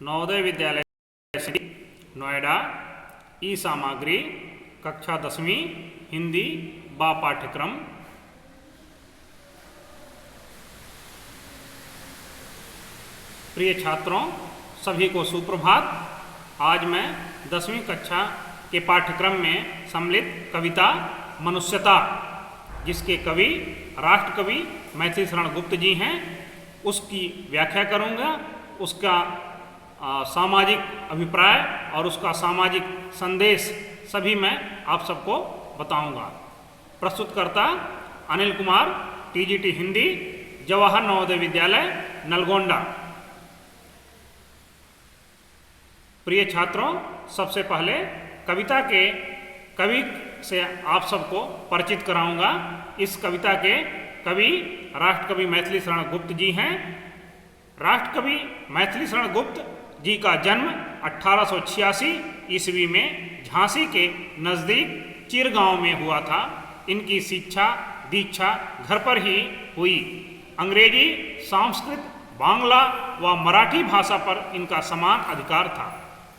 नवोदय विद्यालय नोएडा। ई सामग्री कक्षा 10वीं हिंदी बा पाठ्यक्रम। प्रिय छात्रों, सभी को सुप्रभात। आज मैं 10वीं कक्षा के पाठ्यक्रम में सम्मिलित कविता मनुष्यता, जिसके कवि राष्ट्रकवि मैथिली शरण गुप्त जी हैं, उसकी व्याख्या करूंगा। उसका सामाजिक अभिप्राय और उसका सामाजिक संदेश सभी मैं आप सबको बताऊंगा। प्रस्तुतकर्ता अनिल कुमार, टीजीटी हिंदी, जवाहर नवोदय विद्यालय नलगोंडा। प्रिय छात्रों, सबसे पहले कविता के कवि से आप सबको परिचित कराऊंगा। इस कविता के कवि राष्ट्रकवि मैथिली शरण गुप्त जी हैं। राष्ट्रकवि मैथिली शरण गुप्त जी का जन्म 1886 ईस्वी में झांसी के नज़दीक चिरगांव में हुआ था। इनकी शिक्षा दीक्षा घर पर ही हुई। अंग्रेजी, संस्कृत, बांग्ला व मराठी भाषा पर इनका समान अधिकार था।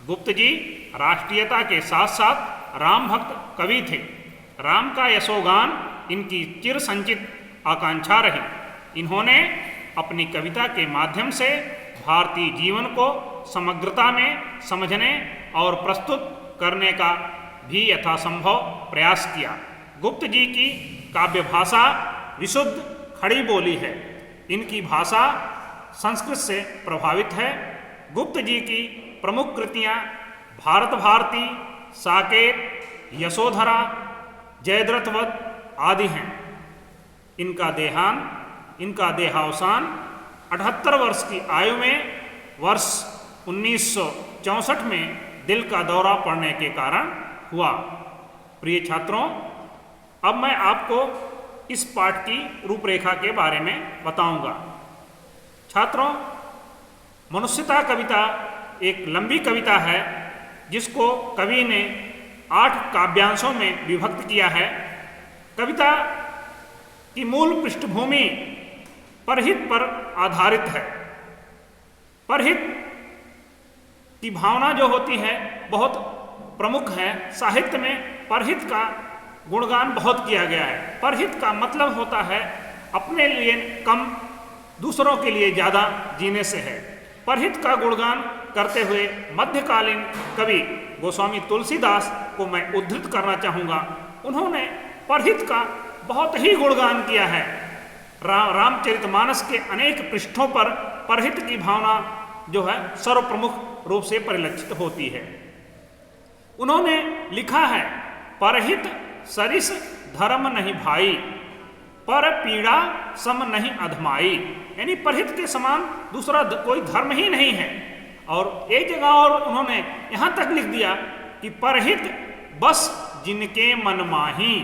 गुप्त जी राष्ट्रीयता के साथ साथ राम भक्त कवि थे। राम का यशोगान इनकी चिर संचित आकांक्षा रही। इन्होंने अपनी कविता के माध्यम से भारतीय जीवन को समग्रता में समझने और प्रस्तुत करने का भी यथासंभव प्रयास किया। गुप्त जी की काव्य भाषा विशुद्ध खड़ी बोली है। इनकी भाषा संस्कृत से प्रभावित है। गुप्त जी की प्रमुख कृतियाँ भारत भारती, साकेत, यशोधरा, जयद्रथवत आदि हैं। इनका देहावसान 78 वर्ष की आयु में वर्ष 1964 में दिल का दौरा पड़ने के कारण हुआ। प्रिय छात्रों, अब मैं आपको इस पाठ की रूपरेखा के बारे में बताऊंगा। छात्रों, मनुष्यता कविता एक लंबी कविता है, जिसको कवि ने 8 काव्यांशों में विभक्त किया है। कविता की मूल पृष्ठभूमि परहित पर आधारित है। परहित की भावना जो होती है बहुत प्रमुख है। साहित्य में परहित का गुणगान बहुत किया गया है। परहित का मतलब होता है अपने लिए कम, दूसरों के लिए ज़्यादा जीने से है। परहित का गुणगान करते हुए मध्यकालीन कवि गोस्वामी तुलसीदास को मैं उद्धृत करना चाहूँगा। उन्होंने परहित का बहुत ही गुणगान किया है। रामचरितमानस के अनेक पृष्ठों पर परहित की भावना जो है सर्वप्रमुख रूप से परिलक्षित होती है। उन्होंने लिखा है, परहित सरिस धर्म नहीं भाई, पर पीड़ा सम नहीं अधमाई। यानी परहित के समान दूसरा कोई धर्म ही नहीं है। और एक जगह और उन्होंने यहाँ तक लिख दिया कि परहित बस जिनके मन माही,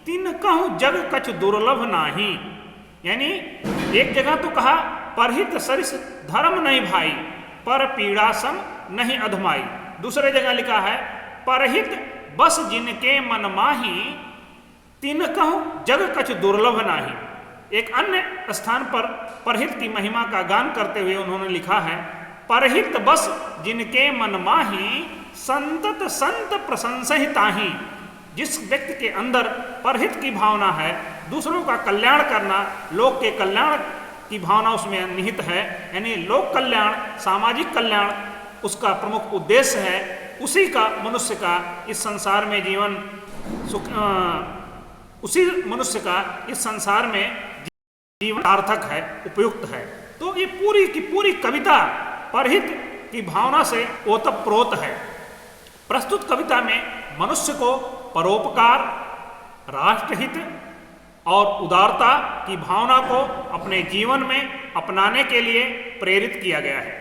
तिन कहूँ जग कछ दुर्लभ नाही। यानी एक जगह तो कहा परहित सरिस धर्म नहीं भाई, पर पीड़ा सम नहीं अधमाई। दूसरे जगह लिखा है, परहित बस जिनके मन माही, तिन कहूँ जग कछ दुर्लभ नाही। एक अन्य स्थान पर परहित की महिमा का गान करते हुए उन्होंने लिखा है, परहित बस जिनके मन माही, संतत संत प्रशंसहि ताहि। जिस व्यक्ति के अंदर परहित की भावना है, दूसरों का कल्याण करना, लोक के कल्याण की भावना उसमें निहित है, यानी लोक कल्याण, सामाजिक कल्याण उसका प्रमुख उद्देश्य है, उसी का मनुष्य का इस संसार में जीवन उसी मनुष्य का इस संसार में जीवन सार्थक है, उपयुक्त है। तो ये पूरी की पूरी कविता परहित की भावना से ओतप्रोत है। प्रस्तुत कविता में मनुष्य को परोपकार, राष्ट्रहित और उदारता की भावना को अपने जीवन में अपनाने के लिए प्रेरित किया गया है।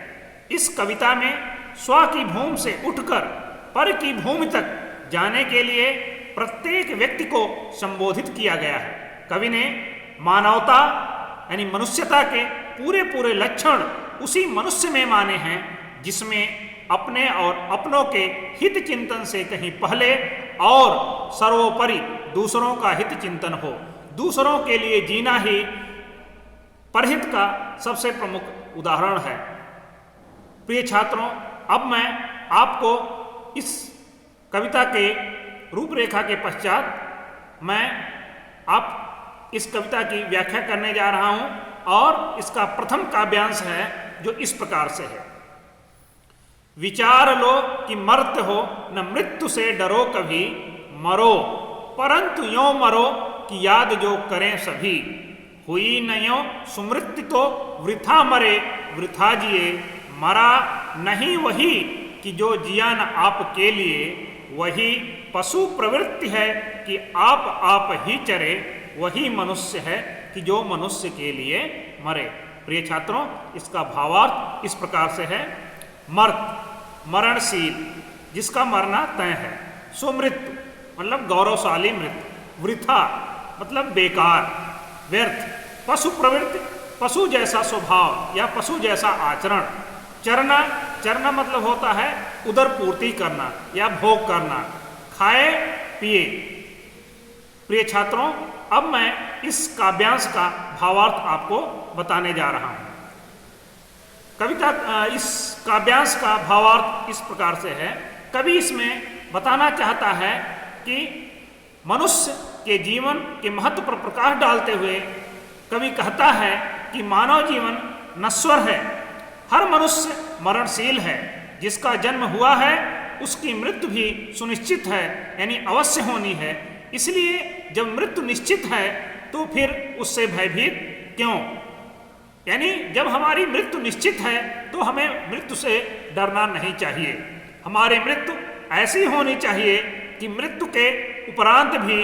इस कविता में स्व की भूमि से उठकर पर की भूमि तक जाने के लिए प्रत्येक व्यक्ति को संबोधित किया गया है। कवि ने मानवता यानी मनुष्यता के पूरे पूरे लक्षण उसी मनुष्य में माने हैं, जिसमें अपने और अपनों के हित चिंतन से कहीं पहले और सर्वोपरि दूसरों का हित चिंतन हो। दूसरों के लिए जीना ही परहित का सबसे प्रमुख उदाहरण है। प्रिय छात्रों, अब मैं आपको इस कविता के रूपरेखा के पश्चात मैं आप इस कविता की व्याख्या करने जा रहा हूं और इसका प्रथम काव्यांश है जो इस प्रकार से है। विचार लो कि मर्त्य हो न मृत्यु से डरो कभी, मरो परंतु यों मरो कि याद जो करें सभी। हुई न यों सुमृत्यु तो वृथा मरे वृथा जिए, मरा नहीं वही कि जो जिया न आपके लिए। वही पशु प्रवृत्ति है कि आप ही चरे, वही मनुष्य है कि जो मनुष्य के लिए मरे। प्रिय छात्रों, इसका भावार्थ इस प्रकार से है। मर्त मरणशील, जिसका मरना तय है। सुमृत्यु मतलब गौरवशाली मृत्यु। वृथा मतलब बेकार, व्यर्थ। पशु प्रवृत्ति पशु जैसा स्वभाव या पशु जैसा आचरण। चरना चरना मतलब होता है उदर पूर्ति करना या भोग करना, खाए पिए। प्रिय छात्रों, अब मैं इस काव्यांश का भावार्थ आपको बताने जा रहा हूं। इस काव्यांश का भावार्थ इस प्रकार से है। कवि इसमें बताना चाहता है कि मनुष्य के जीवन के महत्व पर प्रकाश डालते हुए कवि कहता है कि मानव जीवन नश्वर है, हर मनुष्य मरणशील है। जिसका जन्म हुआ है उसकी मृत्यु भी सुनिश्चित है, यानी अवश्य होनी है। इसलिए जब मृत्यु निश्चित है तो फिर उससे भयभीत क्यों? यानी जब हमारी मृत्यु निश्चित है तो हमें मृत्यु से डरना नहीं चाहिए। हमारी मृत्यु ऐसी होनी चाहिए कि मृत्यु के उपरांत भी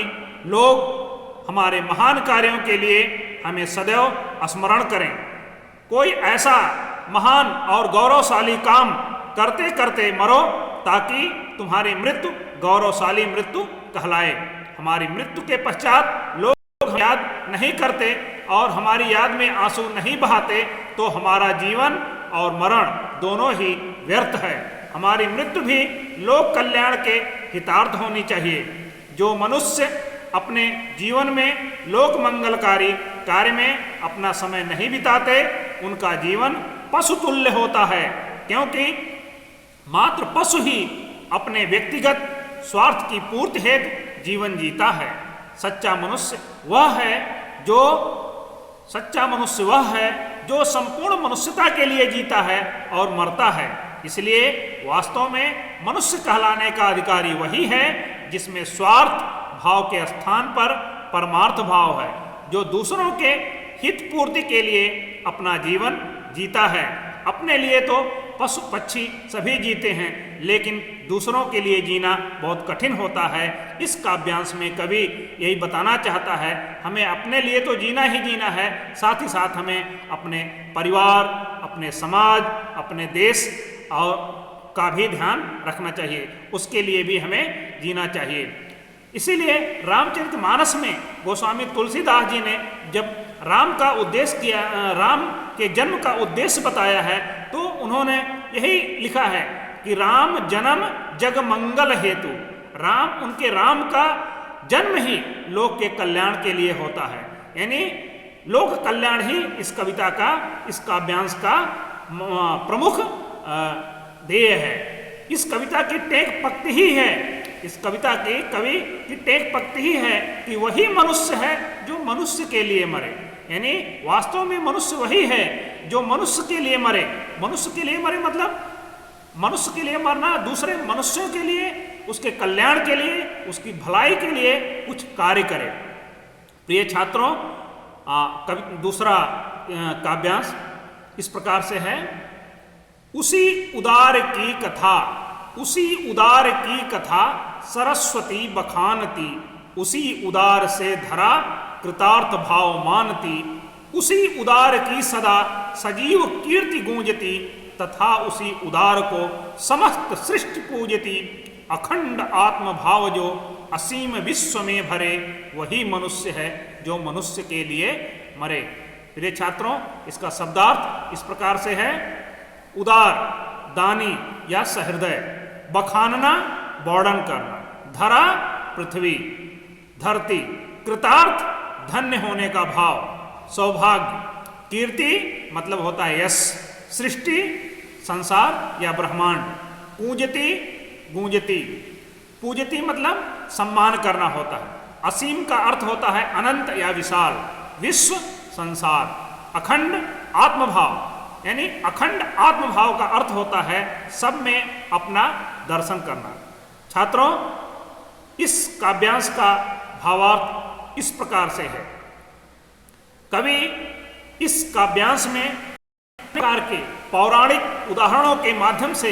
लोग हमारे महान कार्यों के लिए हमें सदैव स्मरण करें। कोई ऐसा महान और गौरवशाली काम करते करते मरो ताकि तुम्हारी मृत्यु गौरवशाली मृत्यु कहलाए। हमारी मृत्यु के पश्चात लोग याद नहीं करते और हमारी याद में आंसू नहीं बहाते तो हमारा जीवन और मरण दोनों ही व्यर्थ है। हमारी मृत्यु भी लोक कल्याण के हितार्थ होनी चाहिए। जो मनुष्य अपने जीवन में लोक मंगलकारी कार्य में अपना समय नहीं बिताते उनका जीवन पशु तुल्य होता है, क्योंकि मात्र पशु ही अपने व्यक्तिगत स्वार्थ की पूर्ति हेतु जीवन जीता है। सच्चा मनुष्य वह है जो संपूर्ण मनुष्यता के लिए जीता है और मरता है। इसलिए वास्तव में मनुष्य कहलाने का अधिकारी वही है जिसमें स्वार्थ भाव के स्थान पर परमार्थ भाव है, जो दूसरों के हित पूर्ति के लिए अपना जीवन जीता है। अपने लिए तो पशु पक्षी सभी जीते हैं, लेकिन दूसरों के लिए जीना बहुत कठिन होता है। इस काव्यांश में कवि यही बताना चाहता है, हमें अपने लिए तो जीना ही जीना है, साथ ही साथ हमें अपने परिवार, अपने समाज, अपने देश और का भी ध्यान रखना चाहिए। उसके लिए भी हमें जीना चाहिए। इसीलिए रामचरितमानस में गोस्वामी तुलसीदास जी ने जब राम के जन्म का उद्देश्य बताया है तो उन्होंने यही लिखा है कि राम जन्म जग मंगल हेतु। उनके राम का जन्म ही लोक के कल्याण के लिए होता है, यानी लोक कल्याण ही इस कविता का, इस काव्यांश का प्रमुख ध्येय है। इस कविता की टेक पंक्ति ही है, इस कविता के कवि की टेक पंक्ति ही है कि वही मनुष्य है जो मनुष्य के लिए मरे। यानी वास्तव में मनुष्य वही है जो मनुष्य के लिए मरे। मनुष्य के लिए मरे मतलब मनुष्य के लिए मरना, दूसरे मनुष्यों के लिए, उसके कल्याण के लिए, उसकी भलाई के लिए कुछ कार्य करे। प्रिय छात्रों, दूसरा काव्यांश इस प्रकार से है। उसी उदार की कथा सरस्वती बखानती, उसी उदार से धरा कृतार्थ भाव मानती। उसी उदार की सदा सजीव कीर्ति गूंजती, तथा उसी उदार को समस्त सृष्टि पूजती। अखंड आत्म भाव जो असीम विश्व में भरे, वही मनुष्य है जो मनुष्य के लिए मरे। प्रिय छात्रों, इसका शब्दार्थ इस प्रकार से है। उदार दानी या सहृदय, बखानना वर्णन करना, धरा पृथ्वी धरती, कृतार्थ धन्य होने का भाव, सौभाग्य, कीर्ति मतलब होता है यश, सृष्टि संसार या ब्रह्मांड। पूजति गूंजती, पूजति मतलब सम्मान करना होता है। असीम का अर्थ होता है अनंत या विशाल। विश्व संसार। अखंड आत्मभाव यानी अखंड आत्मभाव का अर्थ होता है सब में अपना दर्शन करना। छात्रों, इस काव्यांश का भावार्थ इस प्रकार से है। कवि इस काव्यांश में प्रकार के पौराणिक उदाहरणों के माध्यम से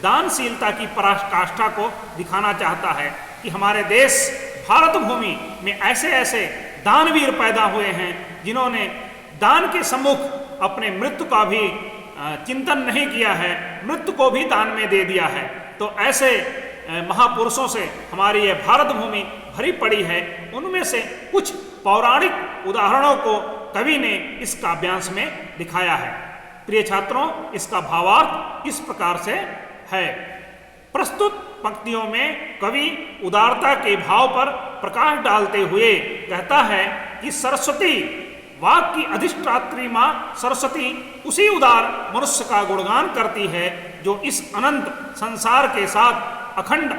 दानशीलता की पराकाष्ठा को दिखाना चाहता है कि हमारे देश भारत भूमि में ऐसे ऐसे दानवीर पैदा हुए हैं जिन्होंने दान के सम्मुख अपने मृत्यु का भी चिंतन नहीं किया है, मृत्यु को भी दान में दे दिया है। तो ऐसे महापुरुषों से हमारी यह भारत भूमि भरी पड़ी है। उनमें से कुछ पौराणिक उदाहरणों को कवि ने इस काव्यांश में दिखाया है। प्रिय छात्रों, इसका भावार्थ इस प्रकार से है। प्रस्तुत पंक्तियों में कवि उदारता के भाव पर प्रकाश डालते हुए कहता है कि सरस्वती, वाक की अधिष्ठात्री मां सरस्वती उसी उदार मनुष्य का गुणगान करती है जो इस अनंत संसार के साथ अखंड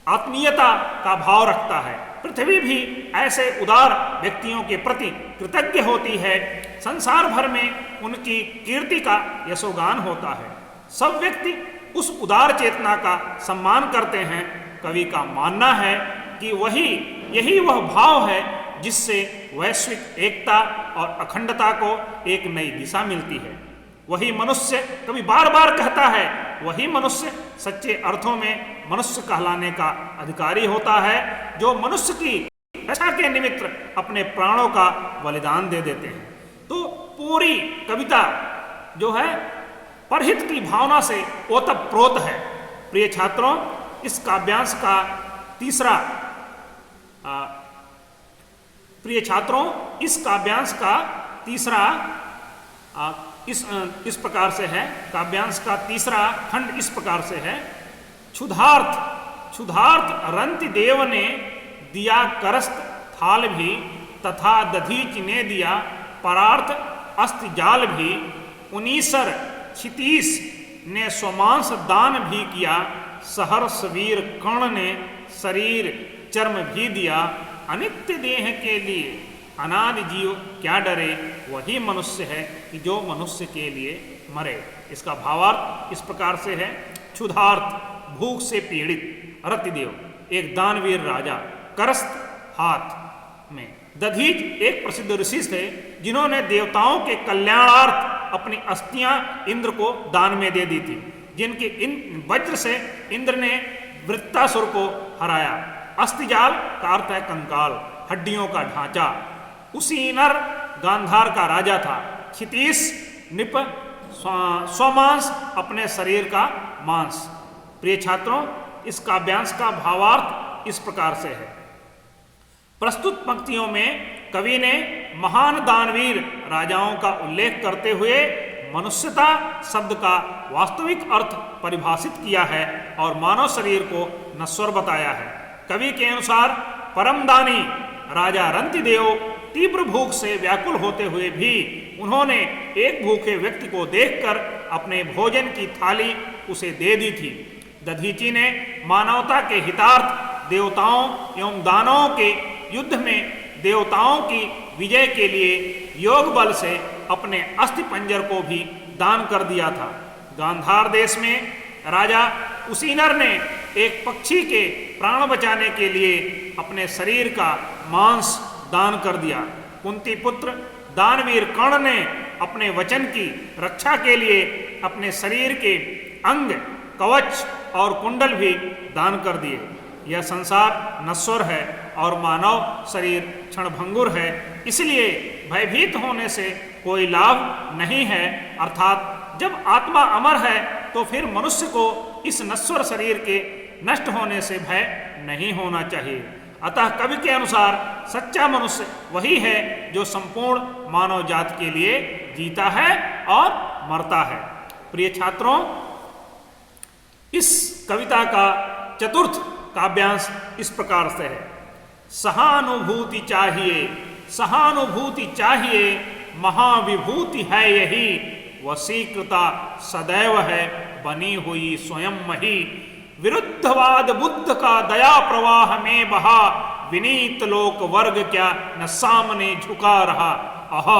आत्मीयता का भाव रखता है। पृथ्वी भी ऐसे उदार व्यक्तियों के प्रति कृतज्ञ होती है। संसार भर में उनकी कीर्ति का यशोगान होता है। सब व्यक्ति उस उदार चेतना का सम्मान करते हैं। कवि का मानना है कि यही वह भाव है जिससे वैश्विक एकता और अखंडता को एक नई दिशा मिलती है। वही मनुष्य, कवि बार बार कहता है, वही मनुष्य सच्चे अर्थों में मनुष्य कहलाने का अधिकारी होता है जो मनुष्य की रक्षा के निमित्त अपने प्राणों का बलिदान दे देते हैं। तो पूरी कविता जो है परहित की भावना से ओतप्रोत है। प्रिय छात्रों, इस काव्यांश का तीसरा इस प्रकार से है। काव्यांश का तीसरा खंड इस प्रकार से है। क्षुधार्थ रंति देव ने दिया करस्त थाल भी, तथा दधीच ने दिया परार्थ अस्ति जाल भी। उनीसर क्षितीश ने स्वमांस दान भी किया, सहर्ष वीर कर्ण ने शरीर चर्म भी दिया। अनित्य देह के लिए अनादि जीव क्या डरे, वही मनुष्य है कि जो मनुष्य के लिए मरे। इसका भावार्थ इस प्रकार से है। क्षुधार्थ, भूख से पीड़ित, रतिदेव एक दानवीर राजा, करस्त हाथ में, दधीच एक प्रसिद्ध ऋषि थे जिन्होंने देवताओं के कल्याणार्थ अपनी अस्थियां इंद्र को दान में दे दी थी, जिनके इन वज्र से इंद्र ने वृत्तासुर को हराया। अस्थिजाल का अर्थ है कंकाल, हड्डियों का ढांचा। उसीनर गांधार का राजा था। क्षितीश निप स्वमांस अपने शरीर का मांस। प्रिय छात्रों, इस काव्यांश का भावार्थ इस प्रकार से है। प्रस्तुत पंक्तियों में कवि ने महान दानवीर राजाओं का उल्लेख करते हुए मनुष्यता शब्द का वास्तविक अर्थ परिभाषित किया है और मानव शरीर को नश्वर बताया है। कवि के अनुसार परमदानी राजा रंतिदेव तीव्र भूख से व्याकुल होते हुए भी उन्होंने एक भूखे व्यक्ति को देखकर अपने भोजन की थाली उसे दे दी थी। दधीची ने मानवता के हितार्थ देवताओं एवं दानवों के युद्ध में देवताओं की विजय के लिए योग बल से अपने अस्थि पंजर को भी दान कर दिया था। गांधार देश में राजा उसीनर ने एक पक्षी के प्राण बचाने के लिए अपने शरीर का मांस दान कर दिया। कुंती पुत्र दानवीर कर्ण ने अपने वचन की रक्षा के लिए अपने शरीर के अंग, कवच और कुंडल भी दान कर दिए। यह संसार नश्वर है और मानव शरीर क्षणभंगुर है, इसलिए भयभीत होने से कोई लाभ नहीं है। अर्थात जब आत्मा अमर है तो फिर मनुष्य को इस नश्वर शरीर के नष्ट होने से भय नहीं होना चाहिए। अतः कवि के अनुसार सच्चा मनुष्य वही है जो संपूर्ण मानव जाति के लिए जीता है और मरता है। प्रिय छात्रों, इस कविता का चतुर्थ काव्यांश इस प्रकार से है। सहानुभूति चाहिए, सहानुभूति चाहिए, महाविभूति है यही, वशीकृता सदैव है बनी हुई स्वयं मही। विरुद्धवाद बुद्ध का दया प्रवाह में बहा, विनीत लोक वर्ग क्या न सामने झुका रहा। अह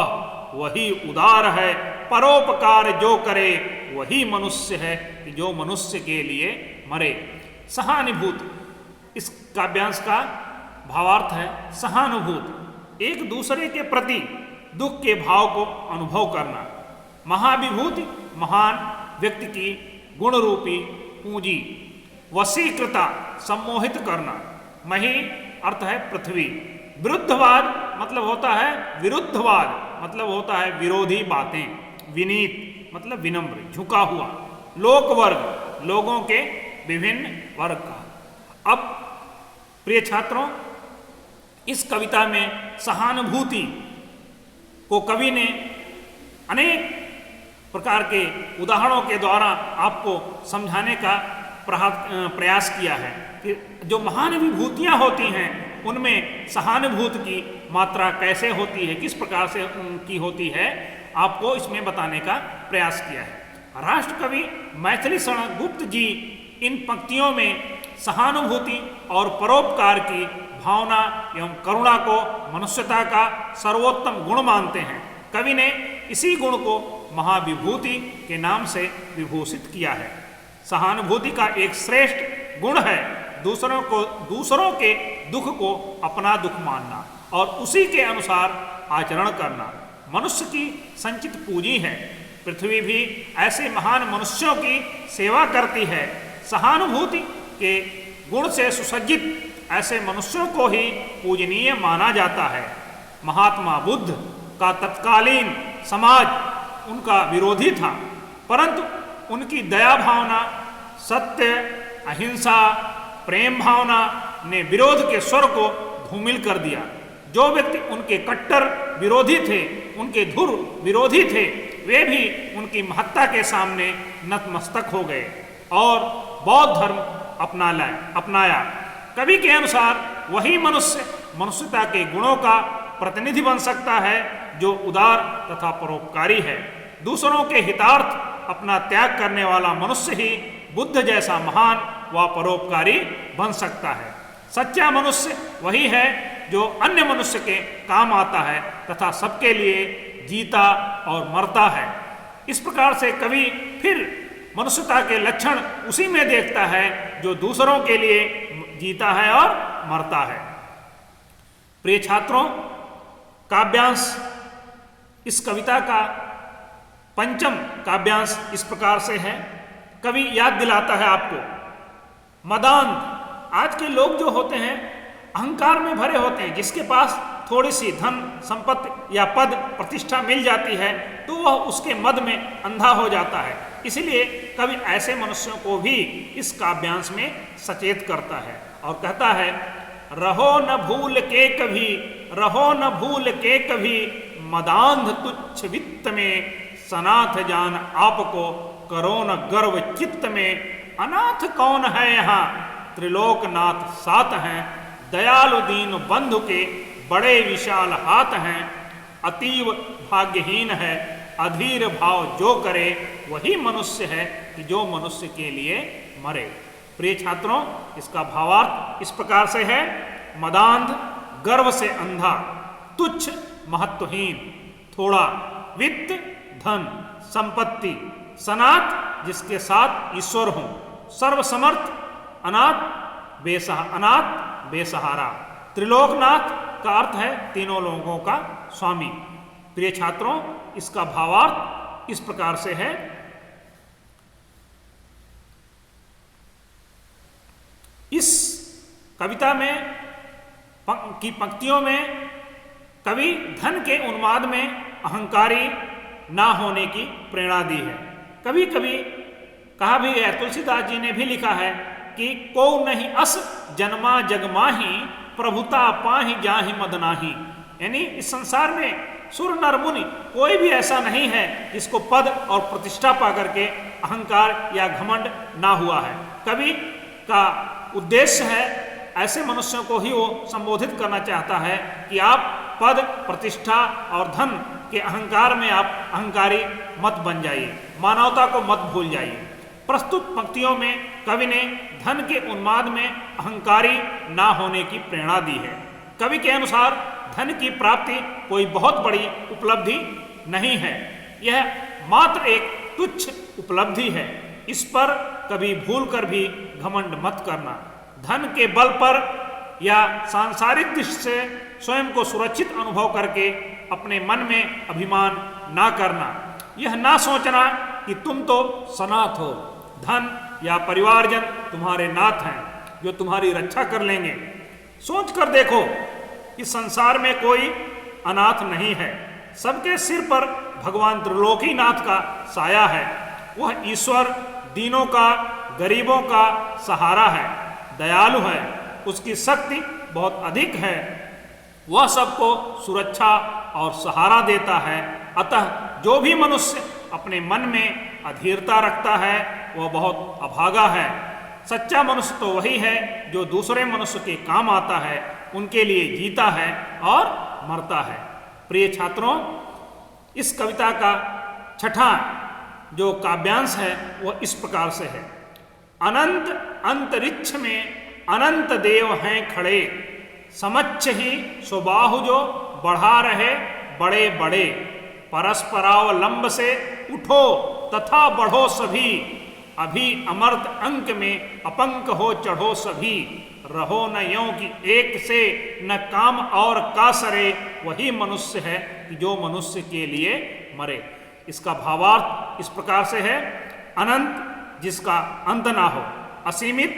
वही उदार है परोपकार जो करे, वही मनुष्य है कि जो मनुष्य के लिए मरे। सहानुभूति, इस काव्यांश का भावार्थ है सहानुभूति, एक दूसरे के प्रति दुख के भाव को अनुभव करना। महाविभूति, महान व्यक्ति की गुण रूपी पूंजी। वशीकृता, सम्मोहित करना। मही अर्थ है पृथ्वी। विरुद्धवाद मतलब होता है विरुद्धवाद, मतलब होता है विरोधी बातें। विनीत मतलब विनम्र, झुका हुआ। लोकवर्ग, लोगों के विभिन्न वर्ग का। अब प्रिय छात्रों, इस कविता में सहानुभूति को कवि ने अनेक प्रकार के उदाहरणों के द्वारा आपको समझाने का प्रयास किया है कि जो महान विभूतियाँ होती हैं उनमें सहानुभूति की मात्रा कैसे होती है, किस प्रकार से उनकी होती है, आपको इसमें बताने का प्रयास किया है। राष्ट्रकवि मैथिली शरण गुप्त जी इन पंक्तियों में सहानुभूति और परोपकार की भावना एवं करुणा को मनुष्यता का सर्वोत्तम गुण मानते हैं। कवि ने इसी गुण को महाविभूति के नाम से विभूषित किया है। सहानुभूति का एक श्रेष्ठ गुण है दूसरों के दुख को अपना दुख मानना और उसी के अनुसार आचरण करना। मनुष्य की संचित पूंजी है। पृथ्वी भी ऐसे महान मनुष्यों की सेवा करती है। सहानुभूति के गुण से सुसज्जित ऐसे मनुष्यों को ही पूजनीय माना जाता है। महात्मा बुद्ध का तत्कालीन समाज उनका विरोधी था, परंतु उनकी दया भावना, सत्य, अहिंसा, प्रेम भावना ने विरोध के स्वर को धूमिल कर दिया। जो व्यक्ति उनके कट्टर विरोधी थे, उनके धुर विरोधी थे, वे भी उनकी महत्ता के सामने नतमस्तक हो गए और बौद्ध धर्म अपनाया। कवि के अनुसार वही मनुष्य मनुष्यता के गुणों का प्रतिनिधि बन सकता है जो उदार तथा परोपकारी है। दूसरों के हितार्थ अपना त्याग करने वाला मनुष्य ही बुद्ध जैसा महान व परोपकारी बन सकता है। सच्चा मनुष्य वही है जो अन्य मनुष्य के काम आता है तथा सबके लिए जीता और मरता है। इस प्रकार से कवि फिर मनुष्यता के लक्षण उसी में देखता है जो दूसरों के लिए जीता है और मरता है। प्रिय छात्रों, काव्यांश इस कविता का पंचम काव्यांश इस प्रकार से है। कवि याद दिलाता है आपको मदांध। आज के लोग जो होते हैं अहंकार में भरे होते हैं। जिसके पास थोड़ी सी धन संपत्ति या पद प्रतिष्ठा मिल जाती है तो वह उसके मद में अंधा हो जाता है। इसलिए कवि ऐसे मनुष्यों को भी इस काव्यांश में सचेत करता है और कहता है, रहो न भूल के कभी, रहो न भूल के कभी, मदांध तुच्छ वित्त में, सनाथ जान आपको, करो न गर्व चित्त में। अनाथ कौन है यहाँ, त्रिलोकनाथ साथ हैं, दयालु दीन बंधु के बड़े विशाल हाथ हैं। अतीव भाग्यहीन है अधीर भाव जो करे, वही मनुष्य है कि जो मनुष्य के लिए मरे। प्रिय छात्रों, इसका भावार्थ इस प्रकार से है, मदांध गर्व से अंधा, तुच्छ महत्वहीन, थोड़ा, वित्त धन संपत्ति, सनाथ जिसके साथ ईश्वर हो, सर्वसमर्थ अनाथ बेसहारा। त्रिलोकनाथ का अर्थ है तीनों लोगों का स्वामी। प्रिय छात्रों, इसका भावार्थ इस प्रकार से है, इस कविता में की पंक्तियों में कवि धन के उन्माद में अहंकारी ना होने की प्रेरणा दी है। कभी कभी कहा भी है, तुलसीदास जी ने भी लिखा है कि को नहीं अस जन्मा जगमाही, प्रभुता पाही जाहि मद नाही। यानी इस संसार में सुर नर मुनि कोई भी ऐसा नहीं है जिसको पद और प्रतिष्ठा पा करके अहंकार या घमंड ना हुआ है। कवि का उद्देश्य है ऐसे मनुष्यों को ही वो संबोधित करना चाहता है कि आप पद प्रतिष्ठा और धन कि अहंकार में आप अहंकारी मत बन जाइए, मानवता को मत भूल जाइए। प्रस्तुत पंक्तियों में कवि ने धन के उन्माद में अहंकारी ना होने की प्रेरणा दी है। कवि के अनुसार धन की प्राप्ति कोई बहुत बड़ी उपलब्धि नहीं है, यह मात्र एक तुच्छ उपलब्धि है। इस पर कभी भूल कर भी घमंड मत करना। धन के बल पर या सांसारिक दृष्टि से स्वयं को सुरक्षित अनुभव करके अपने मन में अभिमान ना करना। यह ना सोचना कि तुम तो सनाथ हो, धन या परिवारजन तुम्हारे नाथ हैं जो तुम्हारी रक्षा कर लेंगे। सोच कर देखो कि संसार में कोई अनाथ नहीं है, सबके सिर पर भगवान त्रिलोकीनाथ का साया है। वह ईश्वर दीनों का, गरीबों का सहारा है, दयालु है, उसकी शक्ति बहुत अधिक है, वह सबको सुरक्षा और सहारा देता है। अतः जो भी मनुष्य अपने मन में अधीरता रखता है वह बहुत अभागा है। सच्चा मनुष्य तो वही है जो दूसरे मनुष्य के काम आता है, उनके लिए जीता है और मरता है। प्रिय छात्रों, इस कविता का छठा जो काव्यांश है वह इस प्रकार से है। अनंत अंतरिक्ष में अनंत देव हैं खड़े, समच्छ ही स्वबाहु जो बढ़ा रहे बड़े बड़े। परस्परावलंब से उठो तथा बढ़ो सभी, अभी अमर्त अंक में अपंक हो चढ़ो सभी। रहो न यों कि एक से न काम और का सरे, वही मनुष्य है कि जो मनुष्य के लिए मरे। इसका भावार्थ इस प्रकार से है। अनंत जिसका अंत ना हो, असीमित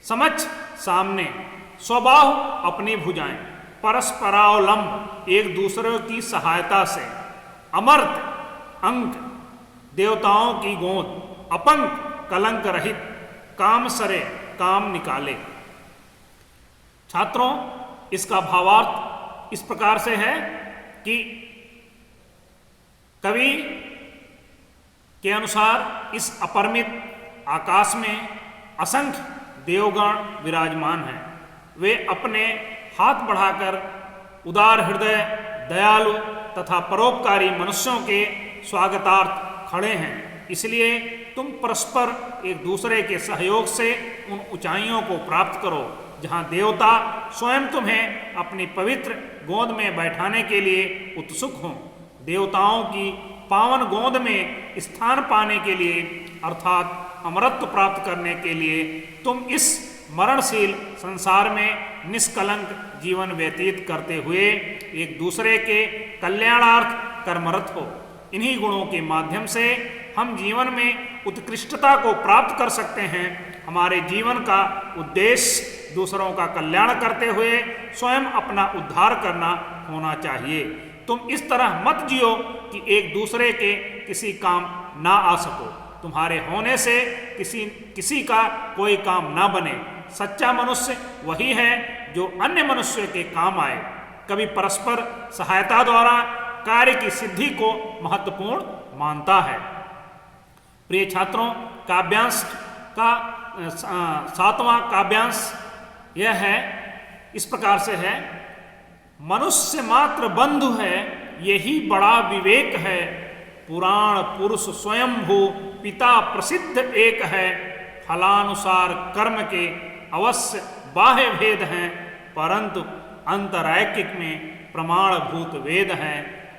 समक्ष सामने, स्वबाहु अपनी भुजाएं, परस्परावलंब एक दूसरे की सहायता से, अमर्त अंक देवताओं की गोद, अपंक कलंक रहित, काम सरे काम निकाले। छात्रों, इसका भावार्थ इस प्रकार से है कि कवि के अनुसार इस अपरिमित आकाश में असंख्य देवगण विराजमान हैं। वे अपने हाथ बढ़ाकर उदार हृदय, दयालु तथा परोपकारी मनुष्यों के स्वागतार्थ खड़े हैं। इसलिए तुम परस्पर एक दूसरे के सहयोग से उन ऊंचाइयों को प्राप्त करो जहां देवता स्वयं तुम्हें अपनी पवित्र गोद में बैठाने के लिए उत्सुक हों। देवताओं की पावन गोद में स्थान पाने के लिए अर्थात अमरत्व प्राप्त करने के लिए तुम इस मरणशील संसार में निष्कलंक जीवन व्यतीत करते हुए एक दूसरे के कल्याणार्थ कर्मरत हो। इन्हीं गुणों के माध्यम से हम जीवन में उत्कृष्टता को प्राप्त कर सकते हैं। हमारे जीवन का उद्देश्य दूसरों का कल्याण करते हुए स्वयं अपना उद्धार करना होना चाहिए। तुम इस तरह मत जियो कि एक दूसरे के किसी काम ना आ सको, तुम्हारे होने से किसी का कोई काम ना बने। सच्चा मनुष्य वही है जो अन्य मनुष्य के काम आए। कभी परस्पर सहायता द्वारा कार्य की सिद्धि को महत्वपूर्ण मानता है। प्रिय छात्रों, काव्यांश का सातवां काव्यांश यह है, इस प्रकार से है। मनुष्य मात्र बंधु है, यही बड़ा विवेक है। पुराण पुरुष स्वयंभू पिता प्रसिद्ध एक है। फलानुसार कर्म के अवश्य बाह्य भेद हैं, परंतु अंतरैकिक में प्रमाणभूत वेद हैं।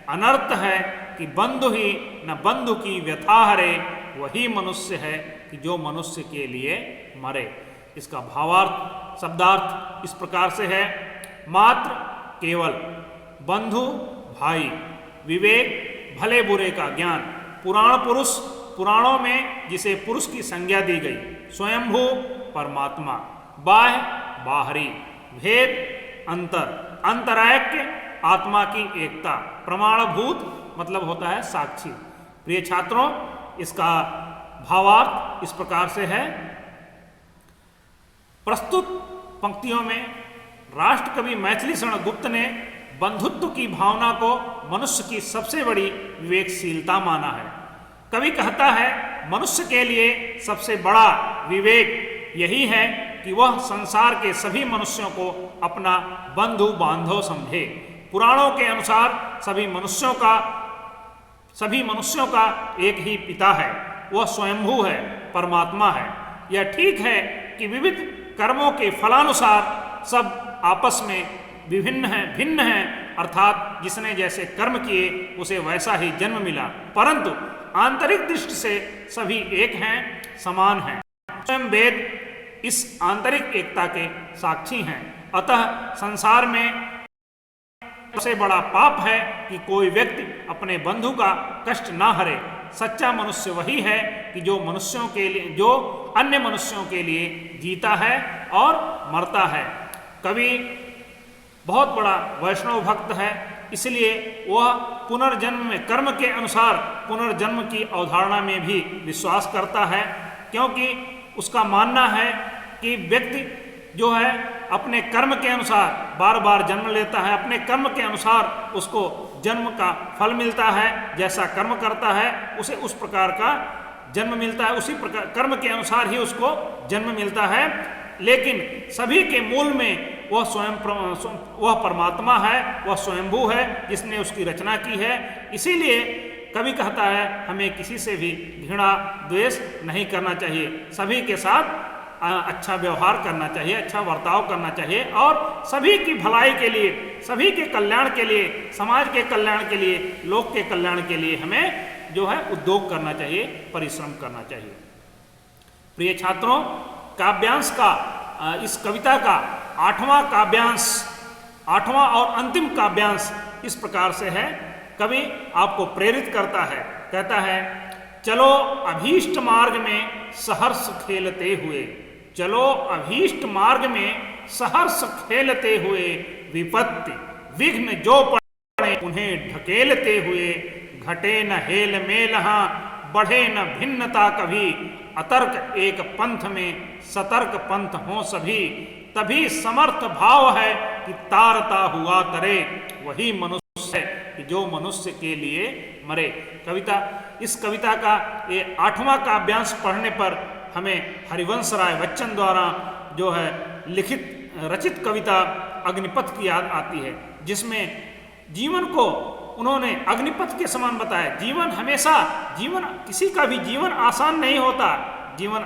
अनर्थ है कि बंधु ही न बंधु की व्यथा हरे, वही मनुष्य है कि जो मनुष्य के लिए मरे। इसका भावार्थ शब्दार्थ इस प्रकार से है। मात्र केवल बंधु भाई, विवेक भले बुरे का ज्ञान, पुराण पुरुष पुराणों में जिसे पुरुष की संज्ञा दी गई, स्वयंभू परमात्मा, बाह्य बाहरी, भेद अंतर, अंतरैक्य आत्मा की एकता, प्रमाणभूत मतलब होता है साक्षी। प्रिय छात्रों, इसका भावार्थ इस प्रकार से है। प्रस्तुत पंक्तियों में राष्ट्र कवि मैथिली शरण गुप्त ने बंधुत्व की भावना को मनुष्य की सबसे बड़ी विवेकशीलता माना है। कवि कहता है, मनुष्य के लिए सबसे बड़ा विवेक यही है कि वह संसार के सभी मनुष्यों को अपना बंधु बांधव समझे। पुराणों के अनुसार सभी मनुष्यों का एक ही पिता है, वह स्वयंभू है, परमात्मा है। यह ठीक है कि विविध कर्मों के फलानुसार सब आपस में भिन्न हैं, अर्थात जिसने जैसे कर्म किए उसे वैसा ही जन्म मिला, परंतु आंतरिक दृष्टि से सभी एक हैं, समान हैं। स्वयं वेद इस आंतरिक एकता के साक्षी हैं। अतः संसार में सबसे बड़ा पाप है कि कोई व्यक्ति अपने बंधु का कष्ट ना हरे। सच्चा मनुष्य वही है कि जो अन्य मनुष्यों के लिए जीता है और मरता है। कवि बहुत बड़ा वैष्णव भक्त है, इसलिए वह पुनर्जन्म में कर्म के अनुसार पुनर्जन्म की अवधारणा में भी विश्वास करता है, क्योंकि उसका मानना है कि व्यक्ति जो है अपने कर्म के अनुसार बार बार जन्म लेता है, अपने कर्म के अनुसार उसको जन्म का फल मिलता है। जैसा कर्म करता है उसे उस प्रकार का जन्म मिलता है, उसी प्रकार कर्म के अनुसार ही उसको जन्म मिलता है। लेकिन सभी के मूल में वह परमात्मा है, वह स्वयंभू है जिसने उसकी रचना की है। इसीलिए कवि कहता है हमें किसी से भी घृणा द्वेष नहीं करना चाहिए, सभी के साथ अच्छा व्यवहार करना चाहिए, अच्छा बर्ताव करना चाहिए और सभी की भलाई के लिए, सभी के कल्याण के लिए, समाज के कल्याण के लिए, लोक के कल्याण के लिए हमें जो है उद्योग करना चाहिए, परिश्रम करना चाहिए। प्रिय छात्रों, काव्यांश का इस कविता का आठवां और अंतिम काव्यांश इस प्रकार से है। कवि आपको प्रेरित करता है, कहता है चलो अभीष्ट मार्ग में सहर्ष खेलते हुए, चलो अभीष्ट मार्ग में सहर्ष खेलते हुए, विपत्ति विघ्न जो पड़े उन्हें ढकेलते हुए, घटे न हेल मेल हाँ बढ़े न भिन्नता कभी, अतर्क एक पंथ में सतर्क पंथ हों सभी, तभी समर्थ भाव है कि तारता हुआ तरे, वही मनुष्य है कि जो मनुष्य के लिए मरे। इस कविता का ये 8वां काव्यांश पढ़ने पर हमें हरिवंश राय बच्चन द्वारा जो है रचित कविता अग्निपथ की याद आती है, जिसमें जीवन को उन्होंने अग्निपथ के समान बताया। जीवन किसी का भी जीवन आसान नहीं होता। जीवन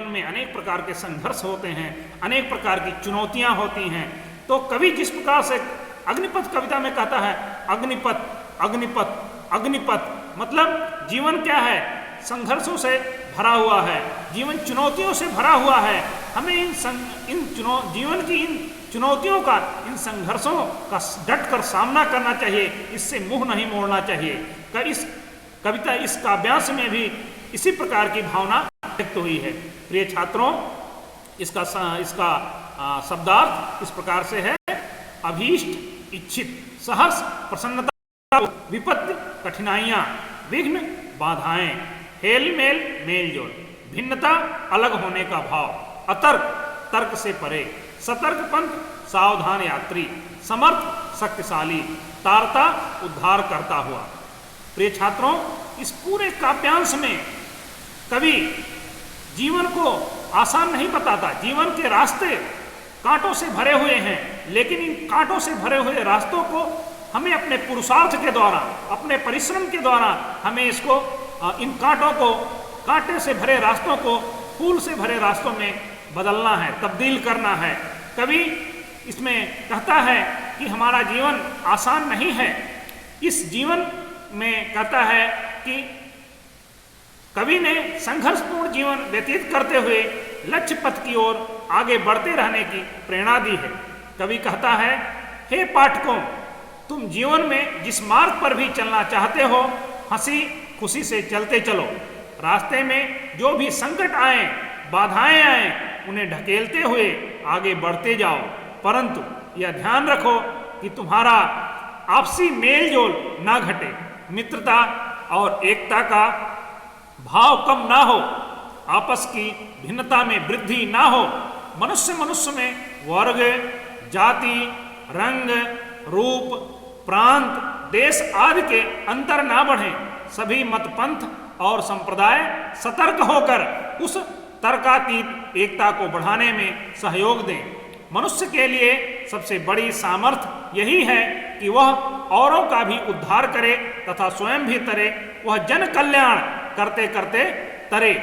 में अनेक प्रकार के संघर्ष होते हैं, अनेक प्रकार की चुनौतियां होती हैं। तो कवि जिस प्रकार से अग्निपथ कविता में कहता है अग्निपथ अग्निपथ अग्निपथ, मतलब जीवन क्या है, संघर्षों से भरा हुआ है, जीवन चुनौतियों से भरा हुआ है। हमें जीवन की इन चुनौतियों का, इन संघर्षों का डट कर सामना करना चाहिए, इससे मुंह नहीं मोड़ना चाहिए। इस काव्यांश में भी इसी प्रकार की भावना व्यक्त हुई है। प्रिय छात्रों, इसका शब्दार्थ इस प्रकार से है, अभीष्ट इच्छित, सहर्ष प्रसन्नता, विपत्ति कठिनाइयां, विघ्न बाधाएं, हेल मेल मेल जोल, भिन्नता अलग होने का भाव, अतर्क तर्क से परे, सतर्क पंथ सावधान यात्री, समर्थ शक्तिशाली, तारता उद्धार करता हुआ। प्रिय छात्रों, इस पूरे काव्यांश में कवि जीवन को आसान नहीं बताता। जीवन के रास्ते कांटों से भरे हुए हैं, लेकिन इन कांटों से भरे हुए रास्तों को हमें अपने पुरुषार्थ के द्वारा, अपने परिश्रम के द्वारा हमें इन कांटे से भरे रास्तों को फूल से भरे रास्तों में बदलना है, तब्दील करना है। कवि इसमें कहता है कि हमारा जीवन आसान नहीं है। इस जीवन में कहता है कि कवि ने संघर्षपूर्ण जीवन व्यतीत करते हुए लक्ष्य पथ की ओर आगे बढ़ते रहने की प्रेरणा दी है। कवि कहता है, हे पाठकों, तुम जीवन में जिस मार्ग पर भी चलना चाहते हो, हंसी खुशी से चलते चलो। रास्ते में जो भी संकट आए, बाधाएं आए, उन्हें ढकेलते हुए आगे बढ़ते जाओ, परंतु यह ध्यान रखो कि तुम्हारा आपसी मेल जोल ना घटे, मित्रता और एकता का भाव कम ना हो, आपस की भिन्नता में वृद्धि ना हो, मनुष्य में वर्ग, जाति, रंग, रूप, प्रांत, देश आदि के अंतर ना बढ़े। सभी मत पंथ और संप्रदाय सतर्क होकर उस तर्कातीत एकता को बढ़ाने में सहयोग दें। मनुष्य के लिए सबसे बड़ी सामर्थ्य यही है कि वह औरों का भी उद्धार करे तथा स्वयं भी तरे, वह जन कल्याण करते करते तरे।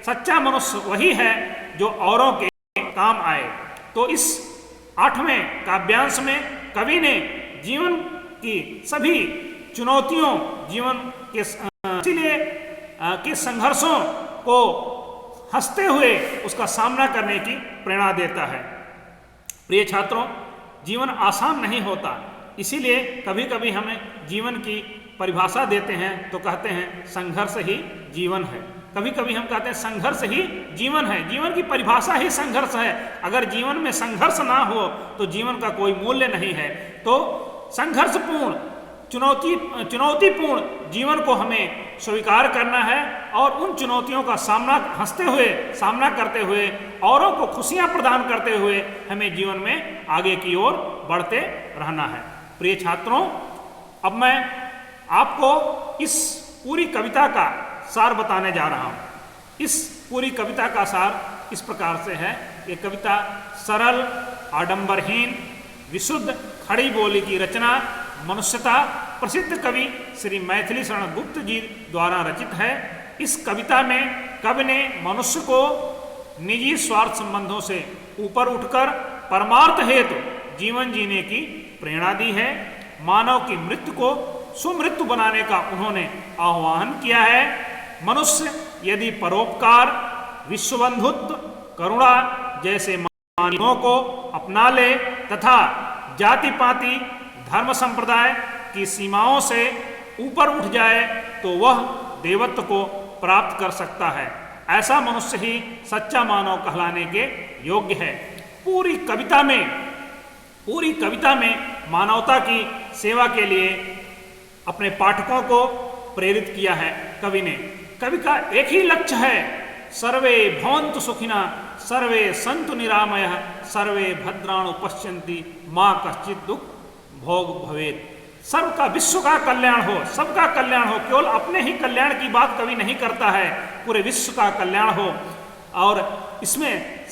सच्चा मनुष्य वही है जो औरों के काम आए। तो इस 8वें काव्यांश में कवि ने जीवन की सभी चुनौतियों, जीवन के इसीलिए के संघर्षों को हंसते हुए उसका सामना करने की प्रेरणा देता है। प्रिय छात्रों, जीवन आसान नहीं होता, इसीलिए कभी कभी हमें जीवन की परिभाषा देते हैं तो कहते हैं संघर्ष ही जीवन है। कभी कभी हम कहते हैं संघर्ष ही जीवन है, जीवन की परिभाषा ही संघर्ष है। अगर जीवन में संघर्ष ना हो तो जीवन का कोई मूल्य नहीं है। तो संघर्षपूर्ण, चुनौतीपूर्ण जीवन को हमें स्वीकार करना है और उन चुनौतियों का सामना हंसते हुए सामना करते हुए, औरों को खुशियां प्रदान करते हुए हमें जीवन में आगे की ओर बढ़ते रहना है। प्रिय छात्रों, अब मैं आपको इस पूरी कविता का सार बताने जा रहा हूं। इस पूरी कविता का सार इस प्रकार से है। ये कविता सरल, आडंबरहीन, विशुद्ध खड़ी बोली की रचना, मनुष्यता, प्रसिद्ध कवि श्री मैथिली शरण गुप्त जी द्वारा रचित है। इस कविता में कवि ने मनुष्य को निजी स्वार्थ संबंधों से ऊपर उठकर परमार्थ हेतु जीवन जीने की प्रेरणा दी है। मानव की मृत्यु को सुमृत्यु बनाने का उन्होंने आह्वान किया है। मनुष्य यदि परोपकार, विश्वबंधुत्व, करुणा जैसे मानवों को अपना ले तथा जाति पाति, धर्म संप्रदाय की सीमाओं से ऊपर उठ जाए तो वह देवत्व को प्राप्त कर सकता है। ऐसा मनुष्य ही सच्चा मानव कहलाने के योग्य है। पूरी कविता में मानवता की सेवा के लिए अपने पाठकों को प्रेरित किया है कवि ने। कवि का एक ही लक्ष्य है, सर्वे भवन्तु सुखिनः, सर्वे सन्तु निरामयः, सर्वे भद्राणि पश्यन्ति, मां कश्चित् दुख भोग भवेत्। सबका, विश्व का कल्याण हो, सबका कल्याण हो। केवल अपने ही कल्याण की बात कवि नहीं करता है, पूरे विश्व का कल्याण हो। और इसमें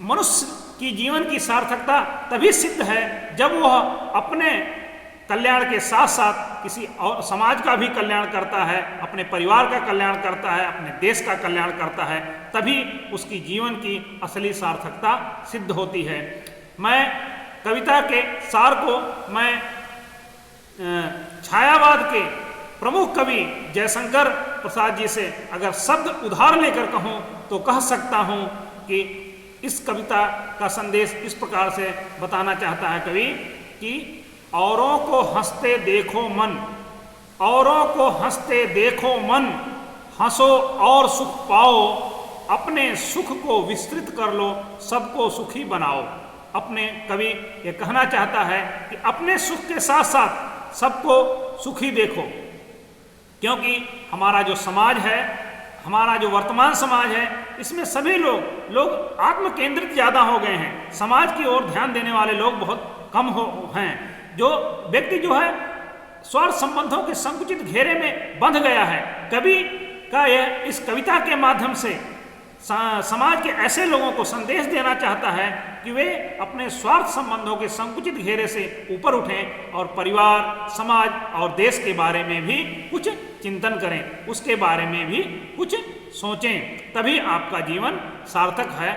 मनुष्य की जीवन की सार्थकता तभी सिद्ध है जब वह अपने कल्याण के साथ साथ किसी और समाज का भी कल्याण करता है, अपने परिवार का कल्याण करता है, अपने देश का कल्याण करता है, तभी उसकी जीवन की असली सार्थकता सिद्ध होती है। मैं कविता के सार को मैं छायावाद के प्रमुख कवि जयशंकर प्रसाद जी से अगर शब्द उधार लेकर कहूँ तो कह सकता हूँ कि इस कविता का संदेश इस प्रकार से बताना चाहता है कवि कि औरों को हंसते देखो मन, औरों को हंसते देखो मन, हंसो और सुख पाओ, अपने सुख को विस्तृत कर लो, सबको सुखी बनाओ। अपने कवि ये कहना चाहता है कि अपने सुख के साथ साथ सबको सुखी देखो, क्योंकि हमारा जो समाज है, हमारा जो वर्तमान समाज है, इसमें सभी लोग आत्म केंद्रित ज़्यादा हो गए हैं। समाज की ओर ध्यान देने वाले लोग बहुत कम हैं। जो व्यक्ति जो है स्वार्थ संबंधों के संकुचित घेरे में बंध गया है। कवि का यह इस कविता के माध्यम से समाज के ऐसे लोगों को संदेश देना चाहता है कि वे अपने स्वार्थ संबंधों के संकुचित घेरे से ऊपर उठें और परिवार, समाज और देश के बारे में भी कुछ चिंतन करें, उसके बारे में भी कुछ सोचें। तभी आपका जीवन सार्थक है,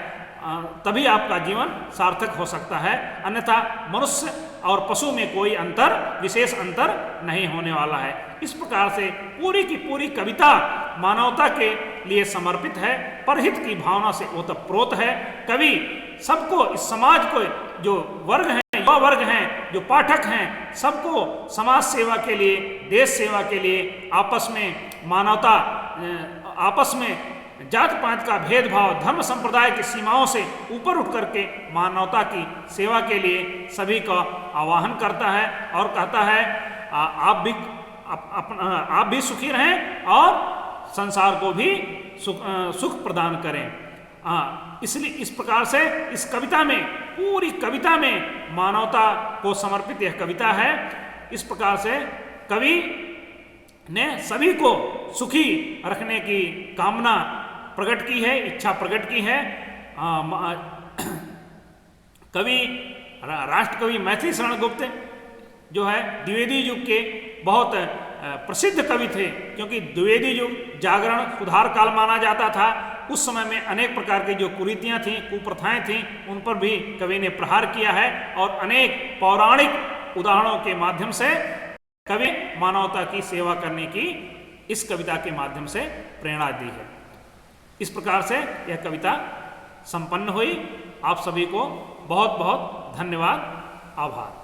तभी आपका जीवन सार्थक हो सकता है। अन्यथा मनुष्य और पशु में कोई अंतर, विशेष अंतर नहीं होने वाला है। इस प्रकार से पूरी की पूरी कविता मानवता के लिए समर्पित है, परहित की भावना से ओतप्रोत है। कवि सबको, इस समाज को, जो वर्ग हैं, युवा वर्ग हैं, जो पाठक हैं, सबको समाज सेवा के लिए, देश सेवा के लिए, आपस में मानवता, आपस में जात पात का भेदभाव, धर्म संप्रदाय की सीमाओं से ऊपर उठ करके मानवता की सेवा के लिए सभी का आह्वान करता है और कहता है आप भी सुखी रहें और संसार को भी सुख प्रदान करें। इसलिए इस प्रकार से इस कविता में, पूरी कविता में मानवता को समर्पित यह कविता है। इस प्रकार से कवि ने सभी को सुखी रखने की कामना प्रकट की है, इच्छा प्रकट की है। कवि, राष्ट्रकवि मैथिली शरण गुप्त जो है द्विवेदी युग के बहुत प्रसिद्ध कवि थे, क्योंकि द्विवेदी युग जागरण सुधार काल माना जाता था। उस समय में अनेक प्रकार की जो कुरीतियाँ थीं, कुप्रथाएं थीं, उन पर भी कवि ने प्रहार किया है और अनेक पौराणिक उदाहरणों के माध्यम से कवि मानवता की सेवा करने की इस कविता के माध्यम से प्रेरणा दी है। इस प्रकार से यह कविता संपन्न हुई। आप सभी को बहुत बहुत धन्यवाद, आभार।